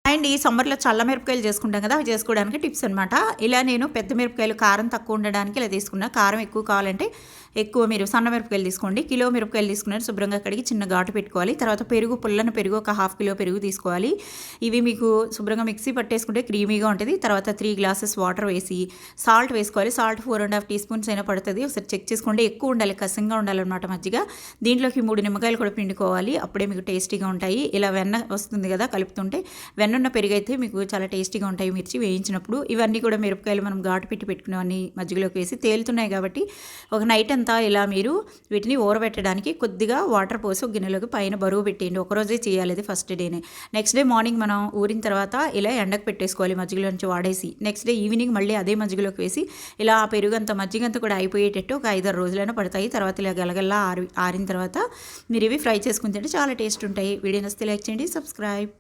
And ఈ సమ్మర్లో చల్ల మిరపకాయలు చేసుకుంటాం కదా, అవి చేసుకోవడానికి టిప్స్ అనమాట. ఇలా నేను పెద్ద మిరపకాయలు కారం తక్కువ ఉండడానికి ఇలా తీసుకున్నా. కారం ఎక్కువ కావాలంటే ఎక్కువ మీరు సన్న మిరపకాయలు తీసుకోండి. కిలో మిరపకాయలు తీసుకున్నారు, శుభ్రంగా కడిగి చిన్న ఘాటు పెట్టుకోవాలి. తర్వాత పెరుగు, పుల్లని పెరుగు ఒక 1/2 కిలో పెరుగు తీసుకోవాలి. ఇవి మీకు శుభ్రంగా మిక్సీ పట్టేసుకుంటే క్రీమీగా ఉంటుంది. తర్వాత 3 గ్లాసెస్ వాటర్ వేసి సాల్ట్ వేసుకోవాలి. సాల్ట్ 4.5 టీ స్పూన్స్ అయినా పడుతుంది. ఒకసారి చెక్ చేసుకోండి. ఎక్కువ ఉండాలి, కసంగా ఉండాలన్నమాట మజ్జిగ. దీంట్లోకి 3 నిమ్మకాయలు కూడా పిండుకోవాలి, అప్పుడే మీకు టేస్టీగా ఉంటాయి. ఇలా వెన్న వస్తుంది కదా కలుపుతుంటే, వెన్నున్న పెరుగు అయితే మీకు చాలా టేస్టీగా ఉంటాయి మిర్చి వేయించినప్పుడు. ఇవన్నీ కూడా మిరపకాయలు మనం ఘాటు పెట్టి పెట్టుకునేవన్నీ మజ్జిగలోకి వేసి తేలుతున్నాయి కాబట్టి ఒక నైట్ అంతా ఇలా మీరు వీటిని ఊరబెట్టడానికి కొద్దిగా వాటర్ పోసి ఒక గిన్నెలోకి పైన బరువు పెట్టేయండి. ఒకరోజే చేయాలి అది, ఫస్ట్ డేనే. నెక్స్ట్ డే మార్నింగ్ మనం ఊరిన తర్వాత ఇలా ఎండకు పెట్టేసుకోవాలి మజ్జిగలో నుంచి వాడేసి. నెక్స్ట్ డే ఈవినింగ్ మళ్ళీ అదే మజ్జిగలోకి వేసి ఇలా ఆ పెరుగంతా మజ్జిగంతా కూడా అయిపోయేటట్టు ఒక 5-6 రోజులైనా పడతాయి. తర్వాత ఇలా గలగల్లా ఆరిన తర్వాత మీరు ఇవి ఫ్రై చేసుకుని తింటే చాలా టేస్ట్ ఉంటాయి. వీడియో నచ్చితే లైక్ చేయండి, సబ్స్క్రైబ్.